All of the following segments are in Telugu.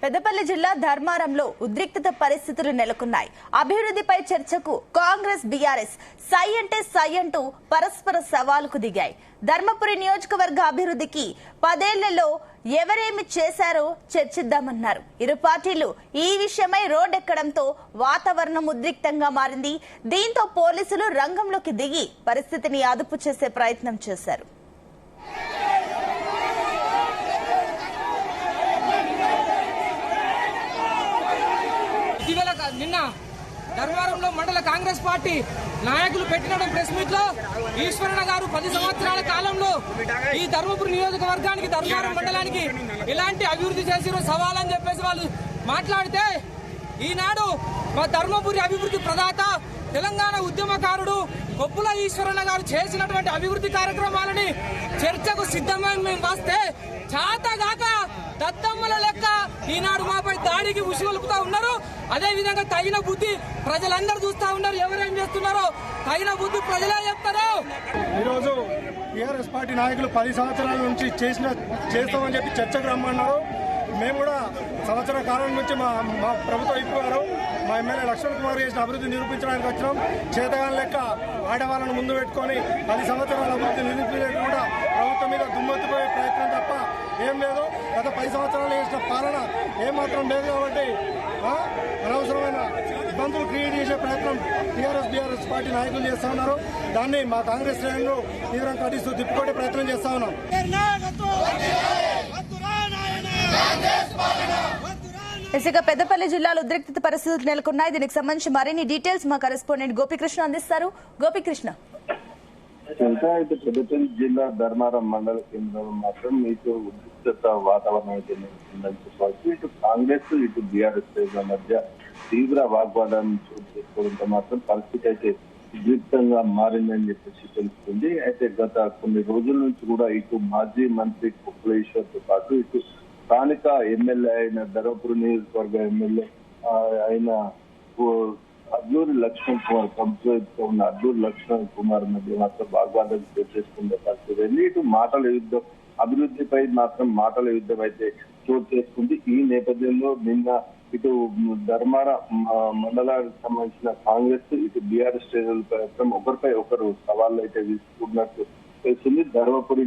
పెద్దపల్లి జిల్లా ధర్మారంలో ఉద్రిక్తత పరిస్థితులు నెలకొన్నాయి. అభివృద్ధిపై చర్చకు కాంగ్రెస్ బీఆర్ఎస్ సై అంటే సై అంటూ పరస్పర సవాలుకు దిగాయి. ధర్మపురి నియోజకవర్గ అభివృద్ధికి 10 ఏళ్లలో ఎవరేమి చేశారో చర్చిద్దామన్నారు. ఇరు పార్టీలు ఈ విషయమై రోడ్డెక్కడంతో వాతావరణం ఉద్రిక్తంగా మారింది. దీంతో పోలీసులు రంగంలోకి దిగి పరిస్థితిని అదుపు చేసే ప్రయత్నం చేశారు. నిన్న ధర్మవరంలో మండల కాంగ్రెస్ పార్టీ నాయకులు పెట్టిన ప్రెస్ మీట్ లో ఈశ్వరణ గారు 10 సంవత్సరాల కాలంలో ఈ ధర్మపురి నియోజకవర్గానికి ధర్మవరం మండలానికి ఎలాంటి అభివృద్ధి చేసిరో సవాలని చెప్పేసి వాళ్ళు మాట్లాడితే, ఈనాడు మా ధర్మపురి అభివృద్ధి ప్రదాత తెలంగాణ ఉద్యమకారుడు కొప్పుల ఈశ్వరణ గారు చేసినటువంటి అభివృద్ధి కార్యక్రమాలని చర్చకు సిద్ధమని మేము వస్తే చాతగాక దత్తమ్మల లెక్క ఈనాడు మాపై దాడికి ఉసిగొలుపుతా ఉన్నారు. అదే విధంగా తగిన బుద్ధి ప్రజలందరూ చూస్తా ఉన్నారు. ఎవరేం చేస్తున్నారో తగిన బుద్ధి ప్రజలే చెప్తారు. ఈరోజు టీఆర్ఎస్ పార్టీ నాయకులు 10 సంవత్సరాల నుంచి చేస్తామని చెప్పి చర్చకు రమ్మన్నారు. మేము కూడా సంవత్సర కాలం నుంచి మా ప్రభుత్వం ఇప్పువారు మా ఎమ్మెల్యే లక్ష్మణ్ కుమార్ చేసిన అభివృద్ధి నిరూపించడానికి వచ్చినాం. చేతగాని లెక్క ఆడవాళ్ళను ముందు పెట్టుకొని 10 సంవత్సరాల అభివృద్ధి నిరూపించకుండా ప్రభుత్వం మీద దుమ్మెత్తిపోయే ప్రయత్నం తప్ప ఏం లేదు. గత 10 సంవత్సరాలు చేసిన పాలన ఏమాత్రం లేదు కాబట్టి అనవసరమైన ఇబ్బందులు క్రియేట్ చేసే ప్రయత్నం బీఆర్ఎస్ పార్టీ నాయకులు చేస్తా ఉన్నారు. దాన్ని మా కాంగ్రెస్ శ్రేణులు తీవ్రంగా ఖండిస్తూ తిప్పుకొట్టే ప్రయత్నం చేస్తా ఉన్నాం. పెద్దపల్లి జిల్లాలో ఉద్రిక్తత పరిస్థితులు నెలకొన్నాయి. దీనికి సంబంధించి మరిన్ని డీటెయిల్స్ మా కరెస్పాండెంట్ గోపికృష్ణ అందిస్తారు. గోపికృష్ణ, పెద్దపల్లి జిల్లా ధర్మారం మండల కేంద్రంలో మాత్రం మీకు ఉద్రిక్తత వాతావరణం అయితే నెలకొందని చెప్పవచ్చు. ఇటు కాంగ్రెస్ ఇటు బీఆర్ఎస్ మధ్య తీవ్ర వాగ్వాదాన్ని చోటు చేసుకోవడంతో మాత్రం పరిస్థితి అయితే ఉద్రిక్తంగా మారిందని చెప్పేసి తెలుస్తుంది. అయితే గత కొన్ని రోజుల నుంచి కూడా ఇటు మాజీ మంత్రి కుప్పలేశ్వర్ తో పాటు ఇటు స్థానిక ఎమ్మెల్యే అయిన ధర్మపురి నియోజకవర్గ ఎమ్మెల్యే అయిన అడ్లూరి లక్ష్మణ్ కుమార్ ప్రభుత్వంతో ఉన్న అడ్లూరి లక్ష్మణ్ కుమార్ మధ్య మాత్రం వాగ్వాదం చేసుకునే పరిస్థితి. ఇటు మాటల యుద్ధం, అభివృద్ధిపై మాత్రం మాటల యుద్ధం అయితే చోటు చేసుకుంది. ఈ నేపథ్యంలో నిన్న ఇటు ధర్మార మండలానికి సంబంధించిన కాంగ్రెస్ ఇటు బీఆర్ఎస్ శ్రేణుల ప్రయత్నం ఒకరిపై ఒకరు సవాళ్లు అయితే తీసుకున్నట్టు తెలుస్తుంది. ధర్మపురి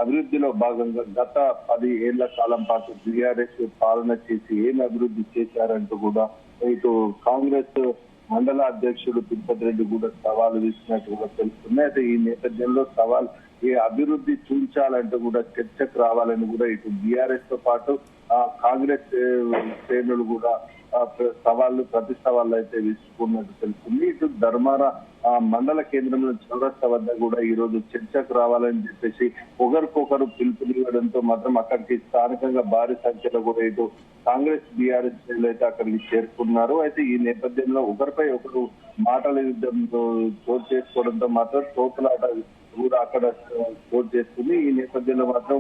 అభివృద్ధిలో భాగంగా గత 10 ఏళ్ల కాలం పాటు బీఆర్ఎస్ పాలన చేసి ఏం అభివృద్ధి చేశారంటూ కూడా ఇటు కాంగ్రెస్ మండల అధ్యక్షుడు తిరుపతి రెడ్డి కూడా సవాలు విసినట్టు కూడా తెలుస్తుంది. అయితే ఈ నేపథ్యంలో ఈ అభివృద్ధి చూపించాలంటూ కూడా చర్చకు రావాలని కూడా ఇటు బీఆర్ఎస్ తో పాటు కాంగ్రెస్ శ్రేణులు కూడా ప్రతి సవాళ్ళు అయితే విసుకున్నట్టు తెలుస్తుంది. ఇటు ధర్మార మండల కేంద్రంలో చౌరస్తా వద్ద కూడా ఈ రోజు చర్చకు రావాలని చెప్పేసి ఒకరికొకరు పిలుపునివ్వడంతో మాత్రం అక్కడికి స్థానికంగా భారీ సంఖ్యలో కూడా ఇటు కాంగ్రెస్ బీఆర్ఎస్ శ్రేణులు అయితే అక్కడికి చేరుకున్నారు. అయితే ఈ నేపథ్యంలో ఒకరిపై ఒకరు మాటల యుద్ధం చోటు చేసుకోవడంతో మాత్రం తోపులాట కూడా అక్కడ చోటు చేసుకుంది. ఈ నేపథ్యంలో మాత్రం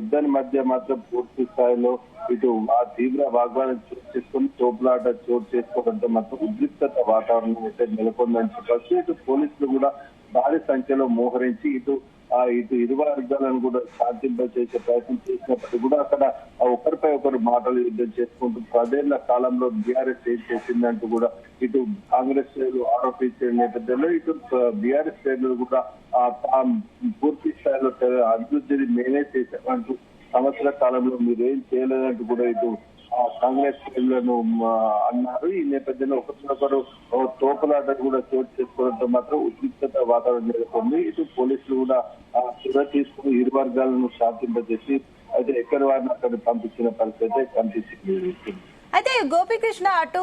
ఇద్దరి మధ్య మాత్రం పూర్తి స్థాయిలో ఇటు ఆ తీవ్ర వాగ్వాదం చోటు చేసుకుని తోపులాట చోటు చేసుకోవడంతో మాత్రం ఉద్రిక్తత వాతావరణం అయితే నెలకొందని చెప్పచ్చు. ఇటు పోలీసులు కూడా భారీ సంఖ్యలో మోహరించి ఇటు ఇరు వర్గాలను కూడా శాంతింప చేసే ప్రయత్నం చేసినప్పటికీ కూడా అక్కడ ఒకరిపై ఒకరు మాటలు యుద్ధం చేసుకుంటూ 10 ఏళ్ల కాలంలో బీఆర్ఎస్ ఏం చేసిందంటూ కూడా ఇటు కాంగ్రెస్ శ్రేణులు ఆరోపించే నేపథ్యంలో ఇటు బీఆర్ఎస్ శ్రేణులు కూడా పూర్తి స్థాయిలో అభివృద్ధిని మేమే చేసామంటూ సంవత్సర కాలంలో మీరేం చేయలేదంటూ కూడా ఇటు కాంగ్రెస్ శ్రేణులను అన్నారు. ఈ నేపథ్యంలో ఒకరినొకరు తోపులాట కూడా చోటు చేసుకోవడంతో మాత్రం ఉద్రిక్తత వాతావరణం నెలకొంది. ఇటు పోలీసులు కూడా చొరవ తీసుకుని ఇరు వర్గాలను శాంతింపజేసి అయితే ఎక్కడి వారిని అక్కడ పంపించిన పరిస్థితి కనిపిస్తుంది. అయితే గోపికృష్ణ, అటు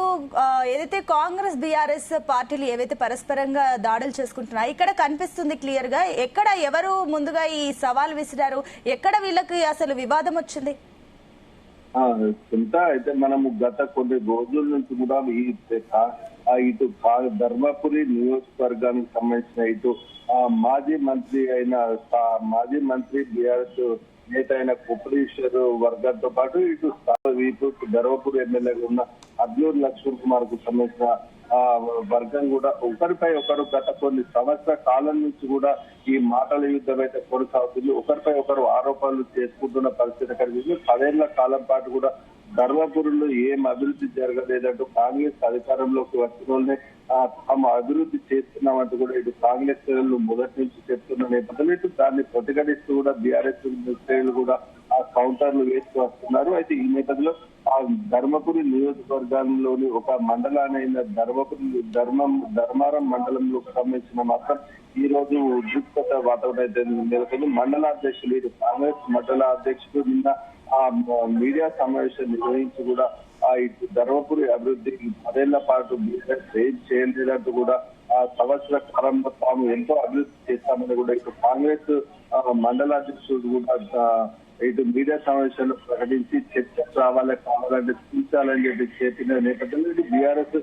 ఏదైతే కాంగ్రెస్ బీఆర్ఎస్ పార్టీలు ఏవైతే పరస్పరంగా దాడులు చేసుకుంటున్నాయి, ఇక్కడ కనిపిస్తుంది క్లియర్ గా ఎక్కడ ఎవరు ముందుగా ఈ సవాల్ విసిరారు, ఎక్కడ వీళ్ళకి అసలు వివాదం వచ్చింది? అయితే మనము గత కొన్ని రోజుల నుంచి కూడా ఇటు ధర్మపురి నియోజకవర్గానికి సంబంధించిన ఇటు మాజీ మంత్రి బీఆర్ఎస్ నేత అయిన కుప్పలేశ్వర్ వర్గంతో పాటు ఇటు ధర్మపురి ఎమ్మెల్యేగా ఉన్న అడ్లూరి లక్ష్మణ్ కుమార్ కు సంబంధించిన వర్గం కూడా ఒకరిపై ఒకరు గత కొన్ని సంవత్సరాల కాలం నుంచి కూడా ఈ మాటల యుద్ధం అయితే కొనసాగుతుంది. ఒకరిపై ఒకరు ఆరోపణలు చేసుకుంటున్న పరిస్థితి కలిగింది. 10 ఏళ్ల కాలం పాటు కూడా ధర్మపురిలో ఏం అభివృద్ధి జరగలేదంటూ కాంగ్రెస్ అధికారంలోకి వచ్చిన వాళ్ళనే తాము అభివృద్ధి చేస్తున్నామంటూ కూడా ఇటు కాంగ్రెస్ శ్రేణులు మొదటి నుంచి చెప్తున్న నేపథ్యంలో ఇటు దాన్ని ప్రతిఘటిస్తూ కూడా బీఆర్ఎస్ శ్రేణులు కూడా ఆ కౌంటర్లు వేస్తూ వస్తున్నారు. అయితే ఈ నేపథ్యంలో ఆ ధర్మపురి నియోజకవర్గంలోని ఒక మండలానైన ధర్మారం మండలంలోకి సంబంధించిన మాత్రం ఈ రోజు ఉద్రిక్తత వాతావరణం అయితే నెలకొని మండల అధ్యక్షులు ఇటు కాంగ్రెస్ మండల అధ్యక్షుడు నిన్న ఆ మీడియా సమావేశం నిర్వహించి కూడా ఇటు ధర్మపురి అభివృద్ధి 10 ఏళ్ల పాటు బీఆర్ఎస్ ఏం చేయలేదంటూ కూడా ఆ సంవత్సర కాలంలో తాము ఎంతో అభివృద్ధి చేస్తామని కూడా ఇటు కాంగ్రెస్ మండల అధ్యక్షుడు కూడా ఇటు మీడియా సమావేశంలో ప్రకటించి చర్చకు కావాలంటే చూపించాలని చెప్పి చెప్పిన నేపథ్యంలో ఇటు బీఆర్ఎస్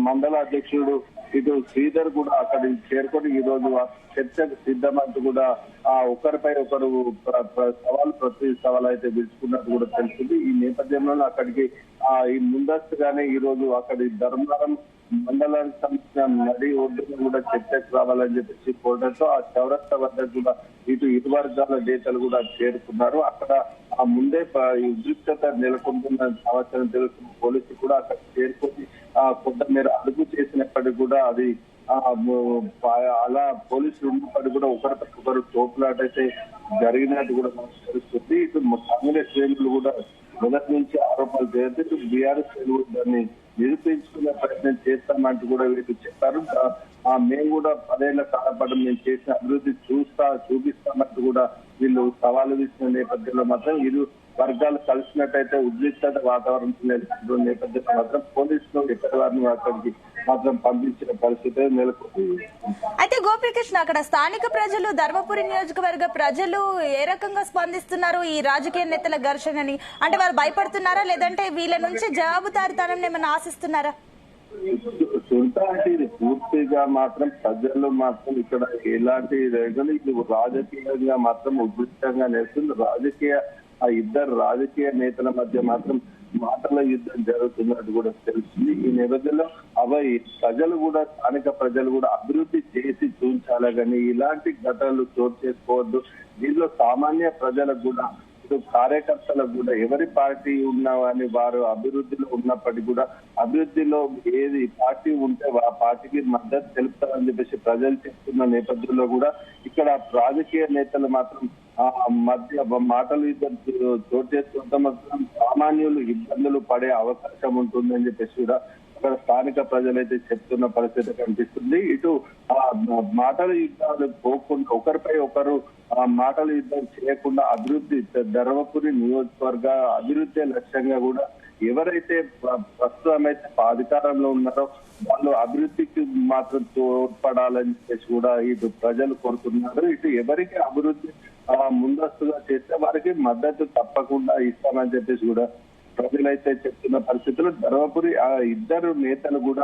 మండల అధ్యక్షుడు ఇటు శ్రీధర్ కూడా అక్కడికి చేరుకొని ఈ రోజు చర్చకు సిద్ధమంటూ కూడా ఒకరిపై ఒకరు ప్రతి సవాల్ అయితే పిలుచుకున్నట్టు కూడా తెలిసింది. ఈ నేపథ్యంలో అక్కడికి ఈ ముందస్తుగానే ఈ రోజు అక్కడి ధర్మవరం మండలానికి సంబంధించిన నడి ఒడ్డును కూడా చర్చకు రావాలని చెప్పేసి కోరడంతో ఆ చౌరస్తా వద్ద కూడా ఇటు ఇరు వర్గాల నేతలు కూడా చేరుకున్నారు. అక్కడ ఆ ముందే ఉద్రిక్తత నెలకొంటున్న సమాచారం తెలుసుకున్న పోలీసులు కూడా అక్కడ చేరుకొని కొంతమేర అదుపు చేసినప్పటికీ కూడా అది అలా పోలీసులు ఉన్నప్పటికీ కూడా ఒకరిపై ఒకరు తోపులాట అయితే జరిగినట్టు కూడా మనకు తెలుస్తుంది. ఇటు కాంగ్రెస్ శ్రేణులు కూడా మొదటి నుంచి ఆరోపణలు చేస్తే ఇటు బీఆర్ఎస్ శ్రేణులు దాన్ని నిరూపించుకునే ప్రయత్నం చేస్తామంటూ కూడా వీళ్ళు చెప్పారు. మేము కూడా 10 ఏళ్ల కాలపాటు మేము చేసిన అభివృద్ధి చూపిస్తామంటూ కూడా వీళ్ళు సవాలు ఇచ్చిన నేపథ్యంలో మాత్రం ఇరు వర్గాలు కలిసినట్టయితే ఉద్రిక్తత వాతావరణం నెలకొంటున్న నేపథ్యంలో మాత్రం పోలీసులు ఎక్కడి వారిని అక్కడికి మాత్రం పంపించిన పరిస్థితి నెలకొంది. అయితే గోపీకృష్ణ, అక్కడ స్థానిక ప్రజలు, ధర్మపురి నియోజకవర్గ ప్రజలు ఏ రకంగా స్పందిస్తున్నారు ఈ రాజకీయ నేతల ఘర్షణని? అంటే వారు భయపడుతున్నారా, లేదంటే వీళ్ళ నుంచి జవాబుదారితనం ఏమైనా ఆశిస్తున్నారా? చూడటానికి ఇది పూర్తిగా మాత్రం ప్రజలు మాత్రం ఇక్కడ ఎలాంటి ఇది రాజకీయంగా మాత్రం ఉద్రిక్తంగా నేర్చుంది. ఇద్దరు రాజకీయ నేతల మధ్య మాత్రం మాటల యుద్ధం జరుగుతున్నట్టు కూడా తెలుస్తుంది. ఈ నేపథ్యంలో ప్రజలు కూడా స్థానిక ప్రజలు కూడా అభివృద్ధి చేసి చూపించాలి కానీ ఇలాంటి ఘటనలు చోటు చేసుకోవద్దు. దీనిలో సామాన్య ప్రజలకు కూడా కార్యకర్తలకు కూడా ఎవరి పార్టీ ఉన్నా అని వారు అభివృద్ధిలో ఉన్నప్పటికీ కూడా అభివృద్ధిలో ఏది పార్టీ ఉంటే ఆ పార్టీకి మద్దతు తెలుపుతారని చెప్పేసి ప్రజలు చెప్తున్న నేపథ్యంలో కూడా ఇక్కడ రాజకీయ నేతలు మాత్రం మధ్య మాటలు చోటు చేసుకుంటే మాత్రం సామాన్యులు ఇబ్బందులు పడే అవకాశం ఉంటుందని చెప్పేసి కూడా అక్కడ స్థానిక ప్రజలైతే చెప్తున్న పరిస్థితి కనిపిస్తుంది. ఇటు మాటల యుద్ధాలు పోకుండా ఒకరిపై ఒకరు మాటల యుద్ధం చేయకుండా అభివృద్ధి ధర్మపురి నియోజకవర్గ అభివృద్ధి లక్ష్యంగా కూడా ఎవరైతే ప్రస్తుతం అయితే అధికారంలో ఉన్నారో వాళ్ళు అభివృద్ధికి మాత్రం తోడ్పడాలని చెప్పేసి కూడా ఇటు ప్రజలు కోరుతున్నారు. ఇటు ఎవరికి అభివృద్ధి ముందస్తుగా చేస్తే వారికి మద్దతు తప్పకుండా ఇస్తామని చెప్పేసి కూడా ప్రజలైతే చెప్తున్న పరిస్థితుల్లో ధర్మపురి ఇద్దరు నేతలు కూడా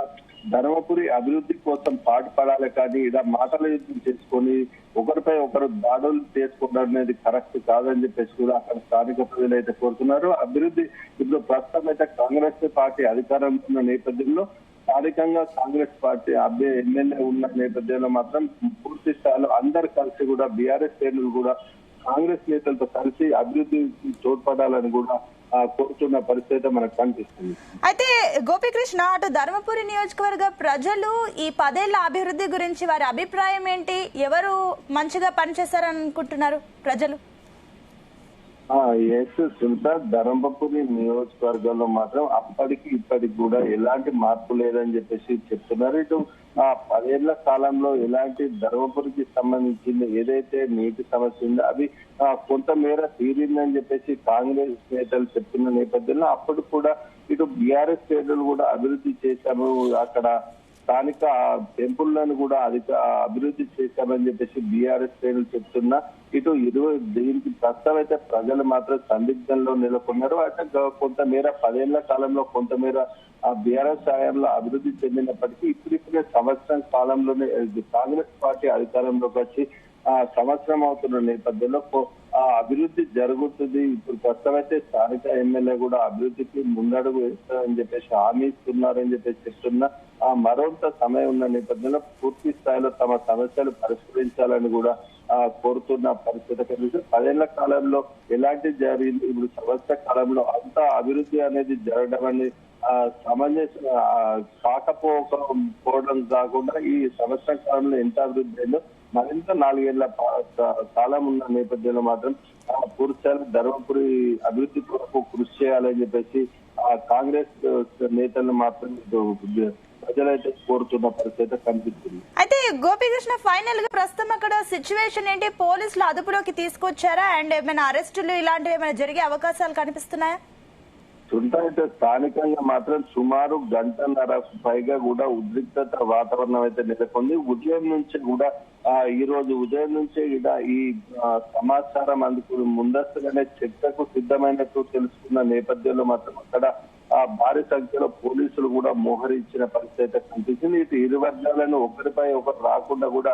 ధర్మపురి అభివృద్ధి కోసం పాటుపడాలి కానీ ఇలా మాటల యుద్ధం చేసుకొని ఒకరిపై ఒకరు దాడులు చేసుకోవడం అనేది కరెక్ట్ కాదని చెప్పేసి కూడా అక్కడ స్థానిక ప్రజలు అయితే కోరుతున్నారు. అభివృద్ధి ఇప్పుడు ప్రస్తుతం అయితే కాంగ్రెస్ పార్టీ అధికారంలో ఉన్న నేపథ్యంలో స్థానికంగా కాంగ్రెస్ పార్టీ ఎమ్మెల్యే ఉన్న నేపథ్యంలో మాత్రం పూర్తి స్థాయిలో అందరు కలిసి కూడా బీఆర్ఎస్ శ్రేణులు కూడా కాంగ్రెస్ నేతలతో కలిసి అభివృద్ధికి తోడ్పడాలని కూడా కోరుతున్న పరిస్థితి మనకు కనిపిస్తుంది. అయితే గోపీకృష్ణ, అటు ధర్మపురి నియోజకవర్గ ప్రజలు ఈ 10 ఏళ్ల అభివృద్ధి గురించి వారి అభిప్రాయం ఏంటి? ఎవరు మంచిగా పనిచేస్తారని అనుకుంటున్నారు ప్రజలు? ధర్మపురి నియోజకవర్గంలో మాత్రం అప్పటికి ఇప్పటికి కూడా ఎలాంటి మార్పు లేదని చెప్పేసి చెప్తున్నారు. ఇటు 10 ఏళ్ల కాలంలో ఎలాంటి ధర్మపురికి సంబంధించింది ఏదైతే నీటి సమస్య ఉందో అది కొంతమేర తీరిందని చెప్పేసి కాంగ్రెస్ నేతలు చెప్తున్న నేపథ్యంలో అప్పుడు కూడా ఇటు బీఆర్ఎస్ శ్రేణులు కూడా అభివృద్ధి చేశాము, అక్కడ స్థానిక టెంపుల్లను కూడా అభివృద్ధి చేశామని చెప్పేసి బీఆర్ఎస్ శ్రేణులు చెప్తున్నా ఇటు దీనికి ప్రస్తుతం అయితే ప్రజలు మాత్రం సందిగ్ధంలో నెలకొన్నారు. అంటే కొంతమేర 10 ఏళ్ల కాలంలో కొంతమేర బీఆర్ఎస్ హయాంలో అభివృద్ధి చెందినప్పటికీ ఇప్పుడిప్పుడే సంవత్సరం కాలంలోనే కాంగ్రెస్ పార్టీ అధికారంలోకి వచ్చి సంవత్సరం అవుతున్న నేపథ్యంలో ఆ అభివృద్ధి జరుగుతుంది. ఇప్పుడు ప్రస్తుతమైతే స్థానిక ఎమ్మెల్యే కూడా అభివృద్ధికి ముందడుగు వేస్తారని చెప్పేసి హామీ ఇస్తున్నారని చెప్పేసి చెప్తున్నా మరొంత సమయం ఉన్న నేపథ్యంలో పూర్తి స్థాయిలో తమ సమస్యలు పరిష్కరించాలని కూడా కోరుతున్న పరిస్థితి కనిపిస్తుంది. 10 ఏళ్ల కాలంలో ఎలాంటి జరిగింది, ఇప్పుడు సంవత్సర కాలంలో అంత అభివృద్ధి అనేది జరగడం అనేది సమంజసం కాకపోవడం కాకుండా ఈ సంవత్సర కాలంలో ఎంత అభివృద్ధి అయిందో మరింత 4 ఏళ్ల కాలం ఉన్న నేపథ్యంలో మాత్రం పూర్తి ధర్మపురి అభివృద్ధి కొరకు కృషి చేయాలని చెప్పేసి కాంగ్రెస్ నేతలను మాత్రం ప్రజలైతే కోరుతున్న పరిస్థితి కనిపిస్తుంది. అయితే గోపీకృష్ణ, ఫైనల్ గా ప్రస్తుతం అక్కడ సిచ్యువేషన్ ఏంటి? పోలీసులు అదుపులోకి తీసుకొచ్చారా? అండ్ ఏమైనా అరెస్టులు ఇలాంటివి ఏమైనా జరిగే అవకాశాలు కనిపిస్తున్నాయా? అయితే స్థానికంగా మాత్రం సుమారు గంటన్నరకు పైగా కూడా ఉద్రిక్తత వాతావరణం అయితే నెలకొంది. ఉదయం నుంచి కూడా ఈ రోజు ఉదయం నుంచే కూడా ఈ సమాచారం అందుకు ముందస్తుగానే చర్చకు సిద్ధమైనట్టు తెలుసుకున్న నేపథ్యంలో మాత్రం అక్కడ భారీ సంఖ్యలో పోలీసులు కూడా మోహరించిన పరిస్థితి కనిపిస్తుంది. ఇటు ఇరు వర్గాలను ఒకరిపై ఒకరు రాకుండా కూడా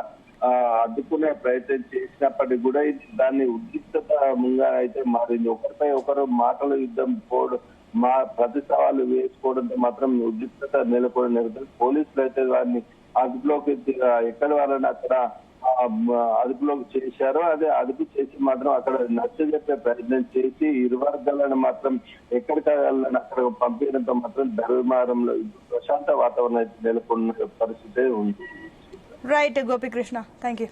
అడ్డుకునే ప్రయత్నం చేసినప్పటికీ కూడా ఇది దాన్ని ఉద్రిక్తతంగా అయితే మారింది. ఒకరిపై ఒకరు మాటల యుద్ధం ప్రతి సవాలు వేసుకోవడంతో మాత్రం ఉద్రిక్తత నెలకొని నేపథ్యంలో పోలీసులు అయితే దాన్ని అదుపులోకి ఎక్కడ వాళ్ళని అక్కడ అదుపులోకి చేశారో అదే అదుపు చేసి మాత్రం అక్కడ నచ్చజెప్పే ప్రయత్నం చేసి ఇరు వర్గాలను మాత్రం ఎక్కడికి వెళ్ళని అక్కడ పంపించడంతో మాత్రం ధర్మారంలో ప్రశాంత వాతావరణం అయితే నెలకొన్న పరిస్థితి ఉంది. Right Gopikrishna, thank you.